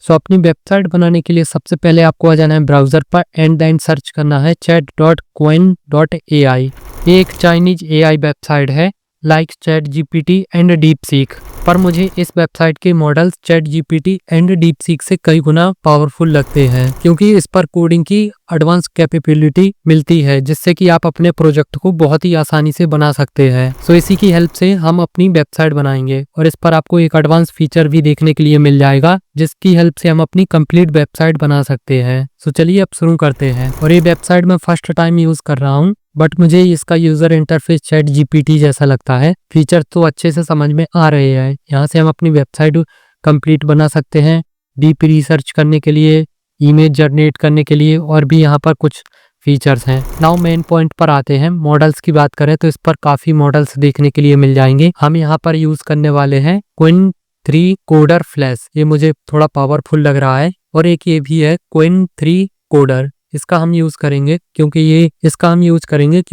सो अपनी वेबसाइट बनाने के लिए सबसे पहले आपको आ जाना है ब्राउज़र पर एंड देन सर्च करना है chat.coin.ai। ये एक चाइनीज एआई वेबसाइट है like chat GPT and DeepSeek, पर मुझे इस वेबसाइट के models chat GPT and DeepSeek से कई गुना पावरफुल लगते हैं, क्योंकि इस पर कोडिंग की एडवांस कैपेबिलिटी मिलती है जिससे कि आप अपने प्रोजेक्ट को बहुत ही आसानी से बना सकते हैं। सो इसी की हेल्प से हम अपनी वेबसाइट बनाएंगे और इस पर आपको एक एडवांस फीचर भी देखने के लिए मिल जाएगा जिसकी हेल्प से हम अपनी कंप्लीट वेबसाइट बना सकते हैं। सो चलिए अब शुरू करते हैं। और ये वेबसाइट मैं फर्स्ट टाइम यूज कर रहा हूँ, बट मुझे इसका यूजर इंटरफेस चैट जीपीटी जैसा लगता है। फीचर तो अच्छे से समझ में आ रहे हैं। यहाँ से हम अपनी वेबसाइट कंप्लीट बना सकते हैं, डीप रिसर्च करने के लिए, इमेज जनरेट करने के लिए, और भी यहाँ पर कुछ फीचर्स हैं। नाउ मेन पॉइंट पर आते हैं। मॉडल्स की बात करें तो इस पर काफी मॉडल्स देखने के लिए मिल जाएंगे। हम यहाँ पर यूज करने वाले हैं Qwen 3 कोडर फ्लैश, ये मुझे थोड़ा पावरफुल लग रहा है। और एक ये भी है Qwen 3 कोडर, इसका हम यूज करेंगे क्योंकि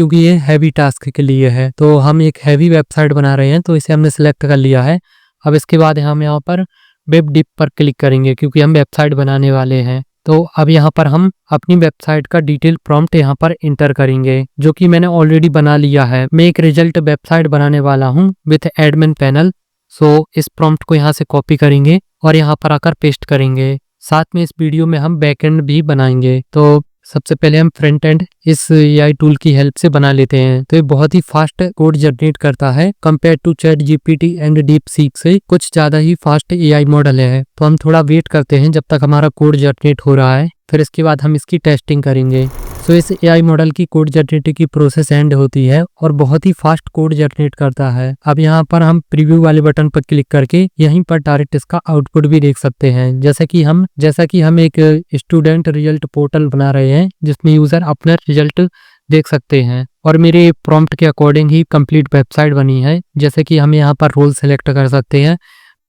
ये हैवी टास्क के लिए है। तो हम एक हैवी वेबसाइट बना रहे हैं तो इसे हमने सिलेक्ट कर लिया है। अब इसके बाद हम यहाँ पर वेब डिप पर क्लिक करेंगे क्योंकि हम वेबसाइट बनाने वाले हैं। तो अब यहाँ पर हम अपनी वेबसाइट का डिटेल प्रॉम्प्ट यहाँ पर इंटर करेंगे, जो कि मैंने ऑलरेडी बना लिया है। मैं एक रिजल्ट वेबसाइट बनाने वाला हूँ विथ एडमिन पैनल। सो इस प्रॉम्प्ट को यहाँ से कॉपी करेंगे और यहाँ पर आकर पेस्ट करेंगे। साथ में इस वीडियो में हम बैकएंड भी बनाएंगे। तो सबसे पहले हम फ्रंट एंड इस एआई टूल की हेल्प से बना लेते हैं। तो ये बहुत ही फास्ट कोड जनरेट करता है compare to ChatGPT and DeepSeek से कुछ ज्यादा ही फास्ट एआई मॉडल है। तो हम थोड़ा वेट करते हैं जब तक हमारा कोड जनरेट हो रहा है, फिर इसके बाद हम इसकी टेस्टिंग करेंगे। सो इस एआई मॉडल की कोड जनरेट की प्रोसेस एंड होती है और बहुत ही फास्ट कोड जनरेट करता है। अब यहाँ पर हम प्रीव्यू वाले बटन पर क्लिक करके यहीं पर डायरेक्ट इसका आउटपुट भी देख सकते हैं। जैसा कि हम एक स्टूडेंट रिजल्ट पोर्टल बना रहे हैं जिसमें यूजर अपना रिजल्ट देख सकते हैं और मेरे प्रॉम्प्ट के अकॉर्डिंग ही कंप्लीट वेबसाइट बनी है। जैसे कि हम यहाँ पर रोल सेलेक्ट कर सकते हैं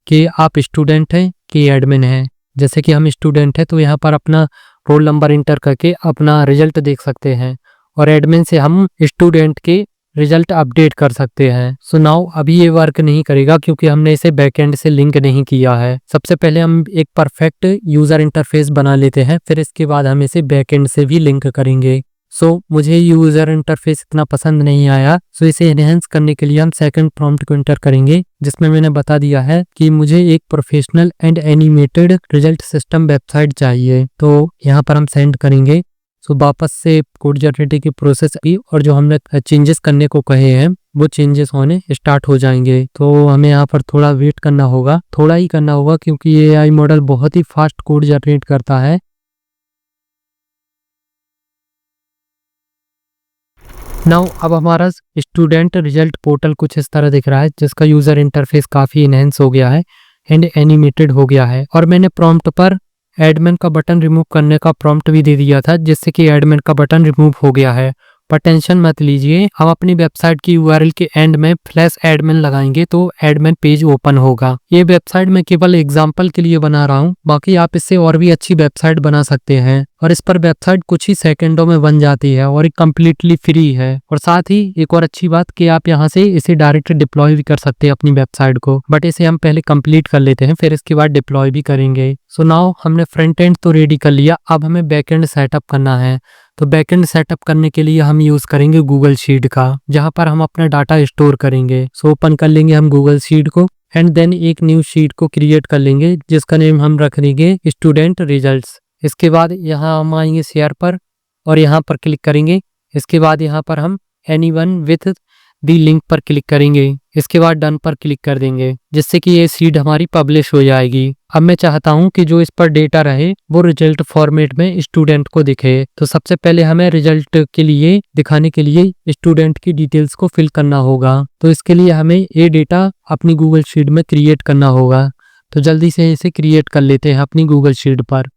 कि आप स्टूडेंट हैं कि एडमिन हैं। जैसे कि हम स्टूडेंट हैं तो यहाँ पर अपना रोल नंबर इंटर करके अपना रिजल्ट देख सकते हैं और एडमिन से हम स्टूडेंट के रिजल्ट अपडेट कर सकते हैं। सो नाउ अभी ये वर्क नहीं करेगा क्योंकि हमने इसे बैकएंड से लिंक नहीं किया है। सबसे पहले हम एक परफेक्ट यूजर इंटरफेस बना लेते हैं, फिर इसके बाद हम इसे बैकएंड से भी लिंक करेंगे। सो मुझे यूजर इंटरफेस इतना पसंद नहीं आया, सो इसे एनहेंस करने के लिए हम सेकंड प्रॉम्प्ट को इंटर करेंगे जिसमें मैंने बता दिया है कि मुझे एक professional and animated result system website चाहिए। तो यहाँ पर हम सेंड करेंगे। सो वापस से कोड जनरेटिंग की प्रोसेस की और जो हमने चेंजेस करने को कहे हैं वो चेंजेस होने स्टार्ट हो जाएंगे। तो हमें यहाँ पर थोड़ा वेट करना होगा, थोड़ा ही करना होगा क्योंकि ये एआई मॉडल बहुत ही फास्ट कोड जनरेट करता है। नाउ अब हमारा स्टूडेंट रिजल्ट पोर्टल कुछ इस तरह दिख रहा है जिसका यूजर इंटरफेस काफी इनहेंस हो गया है एंड एनिमेटेड हो गया है। और मैंने प्रॉम्प्ट पर एडमिन का बटन रिमूव करने का प्रॉम्प्ट भी दे दिया था जिससे कि एडमिन का बटन रिमूव हो गया है। पर टेंशन मत लीजिए, हम अपनी वेबसाइट की यूआरएल के एंड में फ्लैश एडमिन लगाएंगे तो एडमिन पेज ओपन होगा। ये वेबसाइट मैं केवल एग्जांपल के लिए बना रहा हूँ, बाकी आप इससे और भी अच्छी वेबसाइट बना सकते हैं और इस पर वेबसाइट कुछ ही सेकंडों में बन जाती है और ये कम्प्लीटली फ्री है। और साथ ही एक और अच्छी बात कि आप यहाँ से इसे डायरेक्ट डिप्लॉय भी कर सकते हैं अपनी वेबसाइट को, बट इसे हम पहले कंप्लीट कर लेते हैं फिर इसके बाद डिप्लॉय भी करेंगे। सो नाउ हमने फ्रंट एंड तो रेडी कर लिया, अब हमें बैकएंड सेटअप करना है। तो बैकएंड सेटअप करने के लिए हम यूज करेंगे गूगल शीट का, जहां पर हम अपना डाटा स्टोर करेंगे। सो ओपन कर लेंगे हम गूगल शीट को एंड देन एक न्यू शीट को क्रिएट कर लेंगे जिसका नेम हम रख देंगे स्टूडेंट रिजल्ट्स। इसके बाद यहाँ हम आएंगे शेयर पर और यहाँ पर क्लिक करेंगे। इसके बाद यहाँ पर हम एनीवन विथ दी लिंक पर क्लिक करेंगे। इसके बाद डन पर क्लिक कर देंगे जिससे कि ये सीड हमारी पब्लिश हो जाएगी। अब मैं चाहता हूं कि जो इस पर डेटा रहे वो रिजल्ट फॉर्मेट में स्टूडेंट को दिखे। तो सबसे पहले हमें रिजल्ट के लिए दिखाने के लिए स्टूडेंट की डिटेल्स को फिल करना होगा। तो इसके लिए हमें ये डेटा अपनी गूगल शीट में क्रिएट करना होगा। तो जल्दी से इसे क्रिएट कर लेते हैं अपनी गूगल शीट पर।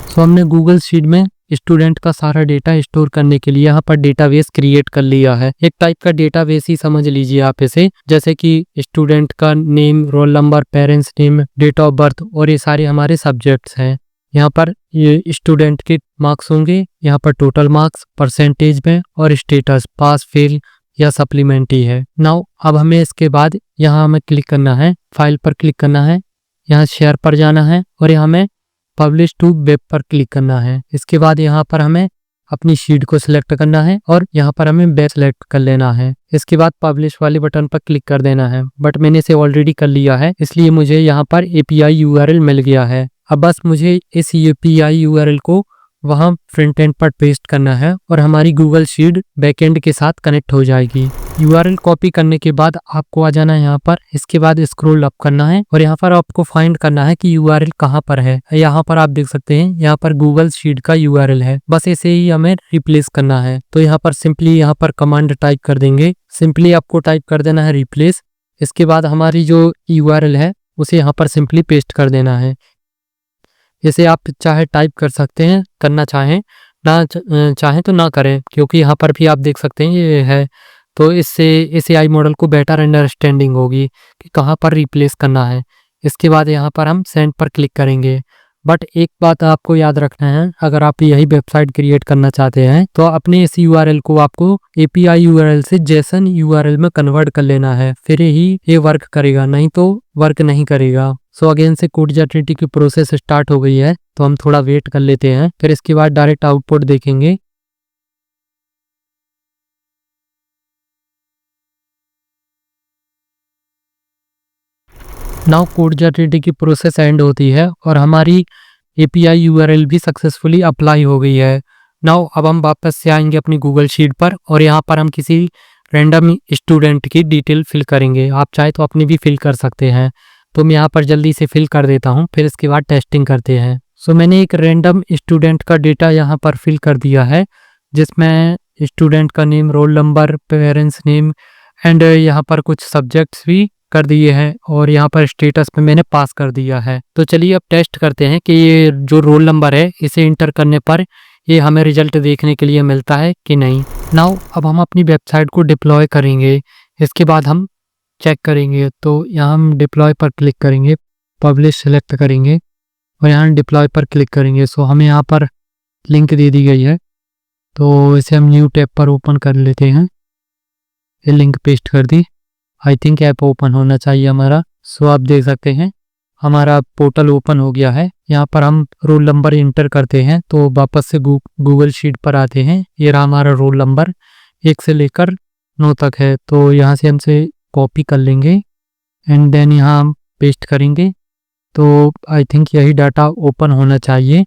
तो हमने गूगल शीट में स्टूडेंट का सारा डेटा स्टोर करने के लिए यहाँ पर डेटाबेस क्रिएट कर लिया है। एक टाइप का डेटाबेस ही समझ लीजिए आप इसे, जैसे कि स्टूडेंट का name, roll number, parents name, date of birth और ये सारे हमारे सब्जेक्ट्स हैं। यहाँ पर ये स्टूडेंट के मार्क्स होंगे यहाँ पर टोटल मार्क्स परसेंटेज में, और स्टेटस पास फेल या सप्लीमेंट्री है। नाउ अब हमें इसके बाद यहाँ हमें क्लिक करना है, फाइल पर क्लिक करना है, यहाँ शेयर पर जाना है और यहाँ हमें पब्लिश टू वेब पर क्लिक करना है। इसके बाद यहाँ पर हमें अपनी शीट को सिलेक्ट करना है और यहाँ पर हमें बैच सिलेक्ट कर लेना है। इसके बाद पब्लिश वाले बटन पर क्लिक कर देना है, बट मैंने इसे ऑलरेडी कर लिया है इसलिए मुझे यहाँ पर API URL मिल गया है। अब बस मुझे इस API URL को वहाँ फ्रंट एंड पर पेस्ट करना है और हमारी गूगल शीट बैकएंड के साथ कनेक्ट हो जाएगी। URL कॉपी करने के बाद आपको आ जाना है यहाँ पर, इसके बाद स्क्रॉल अप करना है और यहाँ पर आपको फाइंड करना है कि URL कहाँ पर है। यहाँ पर आप देख सकते हैं यहाँ पर गूगल शीट का URL है, बस इसे ही हमें रिप्लेस करना है। तो यहाँ पर सिंपली यहाँ पर कमांड टाइप कर देंगे, सिंपली आपको टाइप कर देना है रिप्लेस। इसके बाद हमारी जो URL है उसे यहाँ पर सिंपली पेस्ट कर देना है। इसे आप चाहे टाइप कर सकते हैं, करना चाहें ना चाहें तो ना करें, क्योंकि यहाँ पर भी आप देख सकते हैं ये है। तो इससे इस AI मॉडल को बेटर अंडरस्टैंडिंग होगी कि कहाँ पर रिप्लेस करना है। इसके बाद यहाँ पर हम सेंड पर क्लिक करेंगे। बट एक बात आपको याद रखना है, अगर आप यही वेबसाइट क्रिएट करना चाहते हैं तो अपने इस URL को आपको API URL से JSON URL में कन्वर्ट कर लेना है, फिर ही ये वर्क करेगा, नहीं तो वर्क नहीं करेगा। सो अगेन से कोड जनरेटिंग की प्रोसेस स्टार्ट हो गई है, तो हम थोड़ा वेट कर लेते हैं, फिर इसके बाद डायरेक्ट आउटपुट देखेंगे। नाउ कोड जनरेटिंग की प्रोसेस एंड होती है और हमारी API URL भी सक्सेसफुली अप्लाई हो गई है। नाउ अब हम वापस से आएंगे अपनी गूगल शीट पर और यहाँ पर हम किसी रैंडम स्टूडेंट की डिटेल फिल करेंगे। आप चाहे तो अपनी भी फिल कर सकते हैं, तो मैं यहाँ पर जल्दी से फिल कर देता हूँ, फिर इसके बाद टेस्टिंग करते हैं। सो मैंने एक रैंडम स्टूडेंट का डेटा यहाँ पर फिल कर दिया है, जिसमें स्टूडेंट का name, roll number, parents name and यहाँ पर कुछ सब्जेक्ट्स भी कर दिए हैं और यहाँ पर स्टेटस पे मैंने पास कर दिया है। तो चलिए अब टेस्ट करते हैं कि ये जो रोल नंबर है इसे इंटर करने पर ये हमें रिजल्ट देखने के लिए मिलता है कि नहीं। नाउ अब हम अपनी वेबसाइट को डिप्लॉय करेंगे, इसके बाद हम चेक करेंगे। तो यहाँ हम डिप्लॉय पर क्लिक करेंगे, पब्लिश सेलेक्ट करेंगे और यहाँ डिप्लॉय पर क्लिक करेंगे। सो हमें यहाँ पर लिंक दे दी गई है, तो इसे हम न्यू टैब पर ओपन कर लेते हैं। ये लिंक पेस्ट कर दी, आई थिंक ऐप ओपन होना चाहिए हमारा। सो आप देख सकते हैं हमारा पोर्टल ओपन हो गया है। यहाँ पर हम रोल नंबर इंटर करते हैं तो वापस से गूगल शीट पर आते हैं। ये रहा हमारा रोल नंबर, 1 से लेकर 9 तक है, तो यहाँ से हमसे कॉपी कर लेंगे एंड देन यहाँ हम पेस्ट करेंगे। तो आई थिंक यही डाटा ओपन होना चाहिए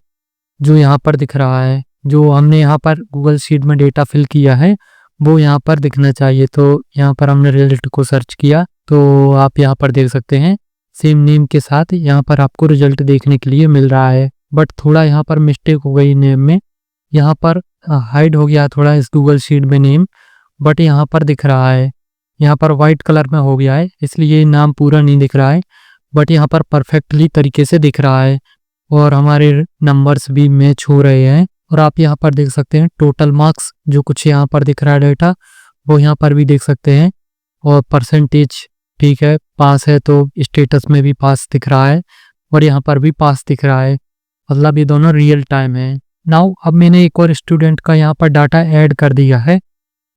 जो यहाँ पर दिख रहा है। जो हमने यहाँ पर गूगल शीट में डेटा फिल किया है वो यहाँ पर दिखना चाहिए। तो यहाँ पर हमने रिजल्ट को सर्च किया तो आप यहाँ पर देख सकते हैं सेम नेम के साथ यहाँ पर आपको रिजल्ट देखने के लिए मिल रहा है। बट थोड़ा यहाँ पर मिस्टेक हो गई नेम में, यहाँ पर हाइड हो गया थोड़ा इस गूगल शीट में नेम, बट यहाँ पर दिख रहा है, यहाँ पर वाइट कलर में हो गया है इसलिए नाम पूरा नहीं दिख रहा है, बट यहाँ पर परफेक्टली तरीके से दिख रहा है और हमारे नंबर्स भी मैच हो रहे हैं। और आप यहाँ पर देख सकते हैं टोटल मार्क्स जो कुछ यहाँ पर दिख रहा है डेटा वो यहाँ पर भी देख सकते हैं, और परसेंटेज ठीक है, पास है तो स्टेटस में भी पास दिख रहा है और यहाँ पर भी पास दिख रहा है, मतलब ये दोनों रियल टाइम है। नाउ अब मैंने एक और स्टूडेंट का यहाँ पर डाटा ऐड कर दिया है।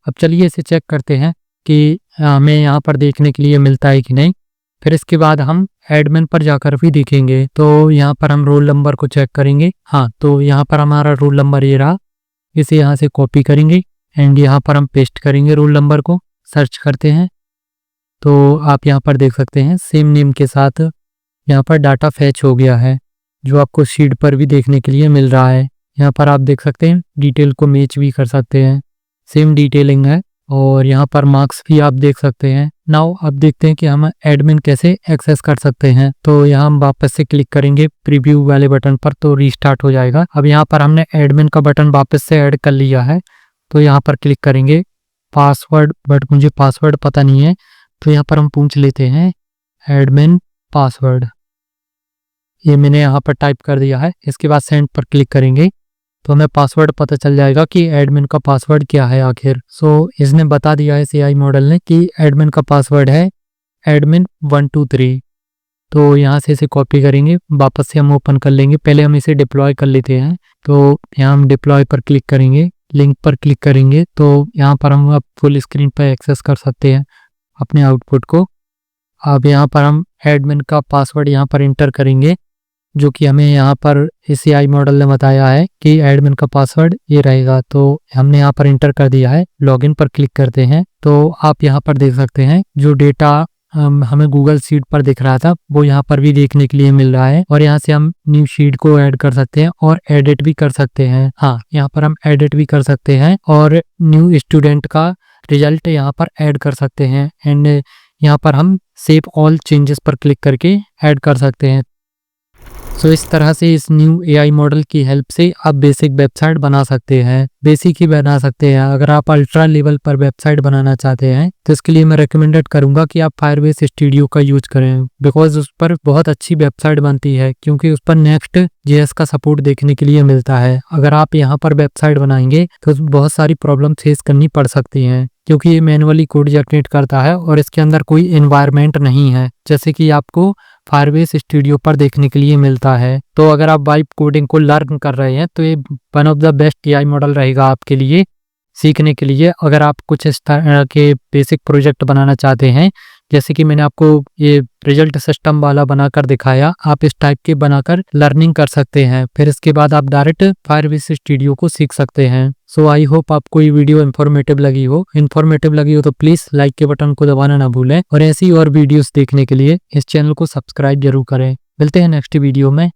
अब चलिए इसे चेक करते हैं कि हमें यहाँ पर देखने के लिए मिलता है कि नहीं। फिर इसके बाद हम एडमिन पर जाकर भी देखेंगे। तो यहाँ पर हम रोल नंबर को चेक करेंगे। हाँ, तो यहाँ पर हमारा रोल नंबर ये रहा, इसे यहाँ से कॉपी करेंगे एंड यहाँ पर हम पेस्ट करेंगे रोल नंबर को, सर्च करते हैं तो आप यहाँ पर देख सकते हैं सेम नेम के साथ यहाँ पर डाटा फैच हो गया है जो आपको शीट पर भी देखने के लिए मिल रहा है। यहाँ पर आप देख सकते हैं डिटेल को मैच भी कर सकते हैं, सेम डिटेलिंग है और यहाँ पर मार्क्स भी आप देख सकते हैं। नाउ अब देखते हैं कि हम एडमिन कैसे एक्सेस कर सकते हैं। तो यहाँ हम वापस से क्लिक करेंगे प्रीव्यू वाले बटन पर तो रीस्टार्ट हो जाएगा। अब यहाँ पर हमने एडमिन का बटन वापस से ऐड कर लिया है, तो यहाँ पर क्लिक करेंगे पासवर्ड, बट मुझे पासवर्ड पता नहीं है तो यहाँ पर हम पूछ लेते हैं एडमिन पासवर्ड। ये मैंने यहाँ पर टाइप कर दिया है। इसके बाद सेंड पर क्लिक करेंगे तो हमें पासवर्ड पता चल जाएगा कि एडमिन का पासवर्ड क्या है आखिर। सो इसने बता दिया है AI मॉडल ने कि एडमिन का पासवर्ड है admin123। तो यहाँ से इसे कॉपी करेंगे, वापस से हम ओपन कर लेंगे। पहले हम इसे डिप्लॉय कर लेते हैं। तो यहाँ हम डिप्लॉय पर क्लिक करेंगे, लिंक पर क्लिक करेंगे तो यहाँ पर हम अब फुल स्क्रीन पर एक्सेस कर सकते हैं अपने आउटपुट को। अब यहाँ पर हम एडमिन का पासवर्ड यहाँ पर इंटर करेंगे, जो कि हमें यहाँ पर इस AI मॉडल ने बताया है कि एडमिन का पासवर्ड ये रहेगा। तो हमने यहाँ पर इंटर कर दिया है। लॉगिन पर क्लिक करते हैं तो आप यहाँ पर देख सकते हैं जो डेटा हमें गूगल शीट पर दिख रहा था वो यहाँ पर भी देखने के लिए मिल रहा है। और यहाँ से हम न्यू शीट को ऐड कर सकते हैं और एडिट भी कर सकते हैं। हाँ, यहाँ पर हम एडिट भी कर सकते हैं और न्यू स्टूडेंट का रिजल्ट यहाँ पर ऐड कर सकते हैं। एंड यहाँ पर हम सेव ऑल चेंजेस पर क्लिक करके ऐड कर सकते हैं। सो इस तरह से इस न्यू AI मॉडल की हेल्प से आप बेसिक वेबसाइट बना सकते हैं, बेसिक ही बना सकते हैं। अगर आप अल्ट्रा लेवल पर वेबसाइट बनाना चाहते हैं तो इसके लिए मैं रिकमेंडेड करूंगा कि आप फायरबेस स्टूडियो का यूज करें, बिकॉज उस पर बहुत अच्छी वेबसाइट बनती है, क्योंकि उस पर Next.js का सपोर्ट देखने के लिए मिलता है। अगर आप यहाँ पर वेबसाइट बनाएंगे तो बहुत सारी प्रॉब्लम फेस करनी पड़ सकती हैं, क्योंकि ये मैनुअली कोड जनरेट करता है और इसके अंदर कोई एनवायरनमेंट नहीं है, जैसे कि आपको फायरबेस स्टूडियो पर देखने के लिए मिलता है। तो अगर आप वाइब कोडिंग को लर्न कर रहे हैं तो ये one of the best AI model रहेगा आपके लिए सीखने के लिए। अगर आप कुछ इस तरह के बेसिक प्रोजेक्ट बनाना चाहते हैं, जैसे कि मैंने आपको ये रिजल्ट सिस्टम वाला बनाकर दिखाया, आप इस टाइप के बनाकर लर्निंग कर सकते हैं। फिर इसके बाद आप डायरेक्ट फायरबेस स्टूडियो को सीख सकते हैं। सो आई होप आपको ये वीडियो इन्फॉर्मेटिव लगी हो तो प्लीज लाइक के बटन को दबाना ना भूलें और ऐसी और वीडियोस देखने के लिए इस चैनल को सब्सक्राइब जरूर करें। मिलते हैं नेक्स्ट वीडियो में।